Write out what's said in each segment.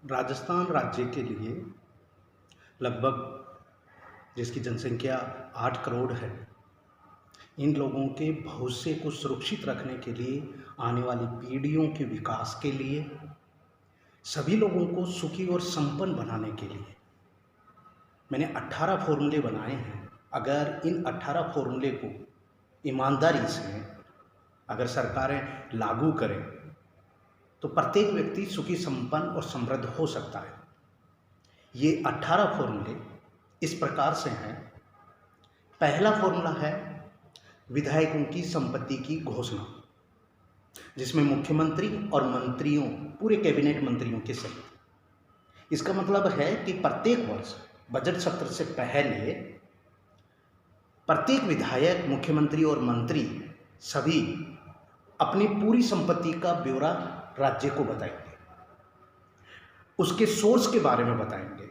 राजस्थान राज्य के लिए लगभग जिसकी जनसंख्या 8 करोड़ है, इन लोगों के भविष्य को सुरक्षित रखने के लिए, आने वाली पीढ़ियों के विकास के लिए, सभी लोगों को सुखी और संपन्न बनाने के लिए मैंने 18 फॉर्मूले बनाए हैं। अगर इन 18 फॉर्मूले को ईमानदारी से अगर सरकारें लागू करें तो प्रत्येक व्यक्ति सुखी, संपन्न और समृद्ध हो सकता है। ये 18 फॉर्मूले इस प्रकार से हैं। पहला फॉर्मूला है विधायकों की संपत्ति की घोषणा, जिसमें मुख्यमंत्री और मंत्रियों, पूरे कैबिनेट मंत्रियों के सहित। इसका मतलब है कि प्रत्येक वर्ष बजट सत्र से पहले प्रत्येक विधायक, मुख्यमंत्री और मंत्री सभी अपनी पूरी संपत्ति का ब्यौरा राज्य को बताएंगे, उसके सोर्स के बारे में बताएंगे,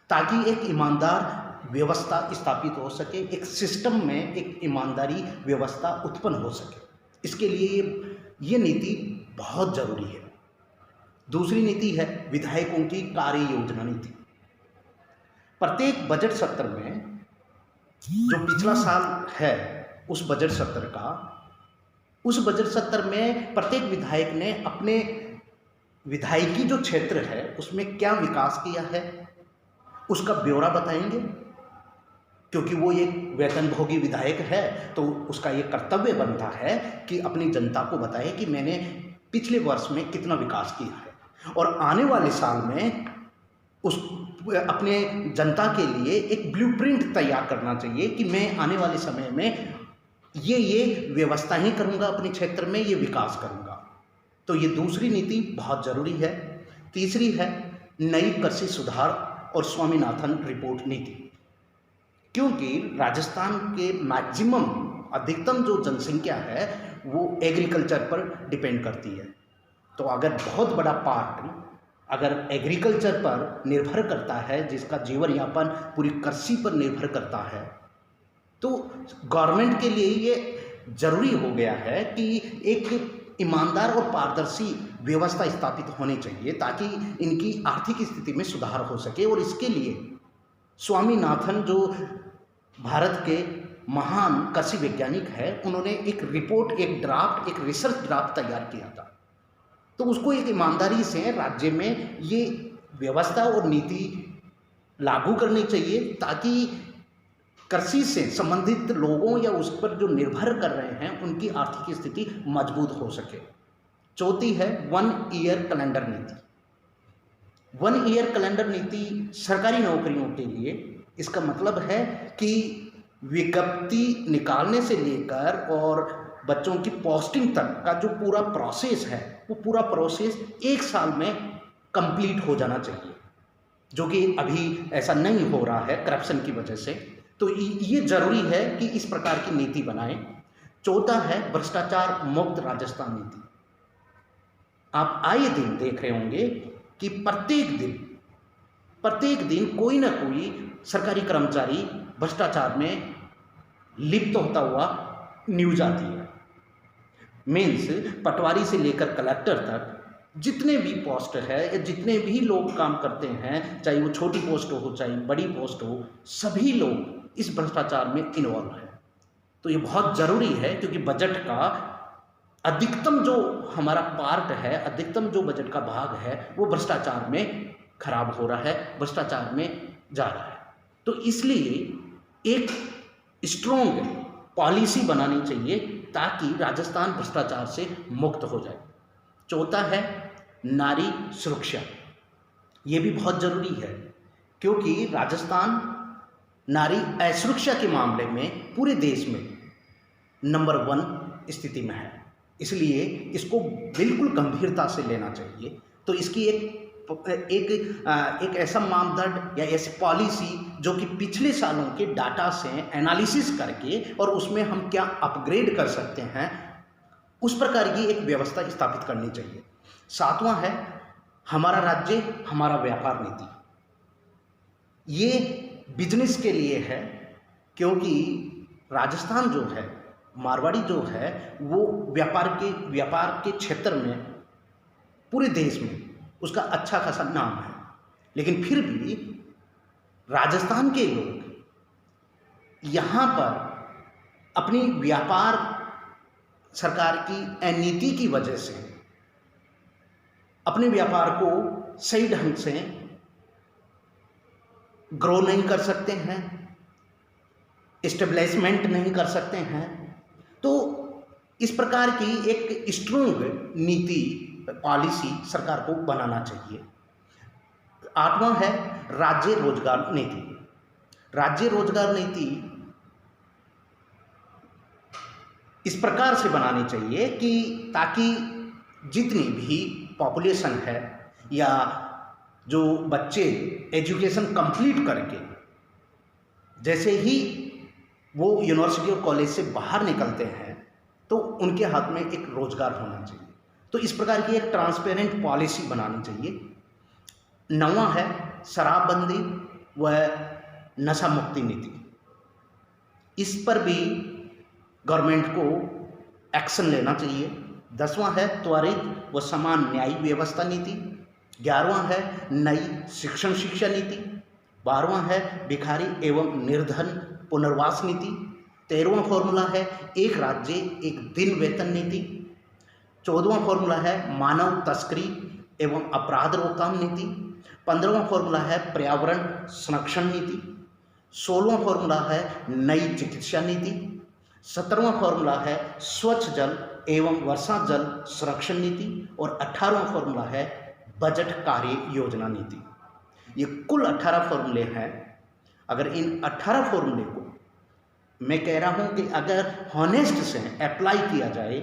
ताकि एक ईमानदार व्यवस्था स्थापित हो सके, एक सिस्टम में एक ईमानदारी व्यवस्था उत्पन्न हो सके। इसके लिए ये नीति बहुत जरूरी है। दूसरी नीति है विधायकों की कार्य योजना नीति। प्रत्येक बजट सत्र में, जो पिछला साल है उस बजट सत्र में प्रत्येक विधायक ने अपने विधायकी जो क्षेत्र है उसमें क्या विकास किया है उसका ब्यौरा बताएंगे, क्योंकि वो एक वेतनभोगी विधायक है तो उसका ये कर्तव्य बनता है कि अपनी जनता को बताए कि मैंने पिछले वर्ष में कितना विकास किया है, और आने वाले साल में उस अपने जनता के लिए एक ब्लूप्रिंट तैयार करना चाहिए कि मैं आने वाले समय में ये व्यवस्था ही करूँगा, अपने क्षेत्र में ये विकास करूँगा। तो ये दूसरी नीति बहुत ज़रूरी है। तीसरी है नई कृषि सुधार और स्वामीनाथन रिपोर्ट नीति, क्योंकि राजस्थान के मैक्सिमम, अधिकतम जो जनसंख्या है वो एग्रीकल्चर पर डिपेंड करती है। तो अगर बहुत बड़ा पार्ट अगर एग्रीकल्चर पर निर्भर करता है, जिसका जीवन यापन पूरी कृषि पर निर्भर करता है, तो गवर्नमेंट के लिए ये जरूरी हो गया है कि एक ईमानदार और पारदर्शी व्यवस्था स्थापित होनी चाहिए, ताकि इनकी आर्थिक स्थिति में सुधार हो सके। और इसके लिए स्वामीनाथन, जो भारत के महान कृषि वैज्ञानिक है, उन्होंने एक रिपोर्ट, एक ड्राफ्ट, एक रिसर्च ड्राफ्ट तैयार किया था। तो उसको एक ईमानदारी से राज्य में ये व्यवस्था और नीति लागू करनी चाहिए, ताकि कृषि से संबंधित लोगों या उस पर जो निर्भर कर रहे हैं उनकी आर्थिक स्थिति मजबूत हो सके। चौथी है 1 ईयर कैलेंडर नीति। 1 ईयर कैलेंडर नीति सरकारी नौकरियों के लिए, इसका मतलब है कि विज्ञप्ति निकालने से लेकर और बच्चों की पोस्टिंग तक का जो पूरा प्रोसेस है, वो पूरा प्रोसेस 1 साल में कंप्लीट हो जाना चाहिए, जो कि अभी ऐसा नहीं हो रहा है करप्शन की वजह से। तो ये जरूरी है कि इस प्रकार की नीति बनाएं। चौथा है भ्रष्टाचार मुक्त राजस्थान नीति। आप आए दिन देख रहे होंगे कि प्रत्येक दिन कोई ना कोई सरकारी कर्मचारी भ्रष्टाचार में लिप्त होता हुआ न्यूज आती है। मीन्स पटवारी से लेकर कलेक्टर तक जितने भी पोस्ट है या जितने भी लोग काम करते हैं, चाहे वो छोटी पोस्ट हो चाहे बड़ी पोस्ट हो, सभी लोग इस भ्रष्टाचार में इन्वॉल्व है। तो ये बहुत ज़रूरी है, क्योंकि बजट का अधिकतम जो हमारा पार्ट है, अधिकतम जो बजट का भाग है, वो भ्रष्टाचार में खराब हो रहा है, भ्रष्टाचार में जा रहा है। तो इसलिए एक स्ट्रॉन्ग पॉलिसी बनानी चाहिए ताकि राजस्थान भ्रष्टाचार से मुक्त हो जाए। चौथा है नारी सुरक्षा। ये भी बहुत ज़रूरी है, क्योंकि राजस्थान नारी असुरक्षा के मामले में पूरे देश में नंबर 1 स्थिति में है। इसलिए इसको बिल्कुल गंभीरता से लेना चाहिए। तो इसकी एक ऐसा मानदंड या ऐसी पॉलिसी जो कि पिछले सालों के डाटा से एनालिसिस करके और उसमें हम क्या अपग्रेड कर सकते हैं, उस प्रकार की एक व्यवस्था स्थापित करनी चाहिए। 7वां है हमारा राज्य हमारा व्यापार नीति। ये बिजनेस के लिए है, क्योंकि राजस्थान जो है, मारवाड़ी जो है, वो व्यापार के क्षेत्र में पूरे देश में उसका अच्छा खासा नाम है, लेकिन फिर भी राजस्थान के लोग यहाँ पर अपनी व्यापार सरकार की अनीति की वजह से अपने व्यापार को सही ढंग से ग्रो नहीं कर सकते हैं, एस्टेब्लिशमेंट नहीं कर सकते हैं। तो इस प्रकार की एक स्ट्रोंग नीति पॉलिसी सरकार को बनाना चाहिए। 8वां है राज्य रोजगार नीति। राज्य रोजगार नीति इस प्रकार से बनानी चाहिए कि ताकि जितनी भी पॉपुलेशन है या जो बच्चे एजुकेशन कंप्लीट करके जैसे ही वो यूनिवर्सिटी और कॉलेज से बाहर निकलते हैं तो उनके हाथ में एक रोजगार होना चाहिए। तो इस प्रकार की एक ट्रांसपेरेंट पॉलिसी बनानी चाहिए। 9वां है शराबबंदी व नशा मुक्ति नीति। इस पर भी गवर्नमेंट को एक्शन लेना चाहिए। 10वां है त्वरित व समान न्यायिक व्यवस्था नीति। 11वां है नई शिक्षण शिक्षा नीति। 12वां है भिखारी एवं निर्धन पुनर्वास नीति। 13वां फॉर्मूला है एक राज्य एक दिन वेतन नीति। 14वां फॉर्मूला है मानव तस्करी एवं अपराध रोकथाम नीति। 15वां फॉर्मूला है पर्यावरण संरक्षण नीति। 16वां फॉर्मूला है नई चिकित्सा नीति। 17वां फॉर्मूला है स्वच्छ जल एवं वर्षा जल संरक्षण नीति। और 18वां फॉर्मूला है बजट कार्य योजना नीति। ये कुल 18 फॉर्मूले हैं। अगर इन 18 फॉर्मूले को मैं कह रहा हूं कि अगर हॉनेस्ट से अप्लाई किया जाए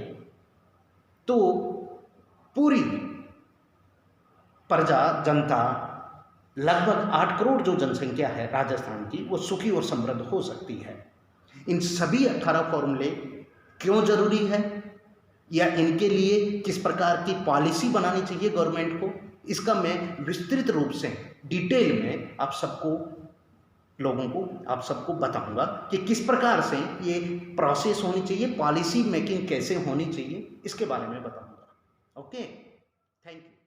तो पूरी प्रजा जनता लगभग 8 करोड़ जो जनसंख्या है राजस्थान की वो सुखी और समृद्ध हो सकती है। इन सभी 18 फॉर्मूले क्यों जरूरी है या इनके लिए किस प्रकार की पॉलिसी बनानी चाहिए गवर्नमेंट को, इसका मैं विस्तृत रूप से डिटेल में आप सबको बताऊंगा कि किस प्रकार से ये प्रोसेस होनी चाहिए, पॉलिसी मेकिंग कैसे होनी चाहिए, इसके बारे में बताऊंगा। Okay, thank you.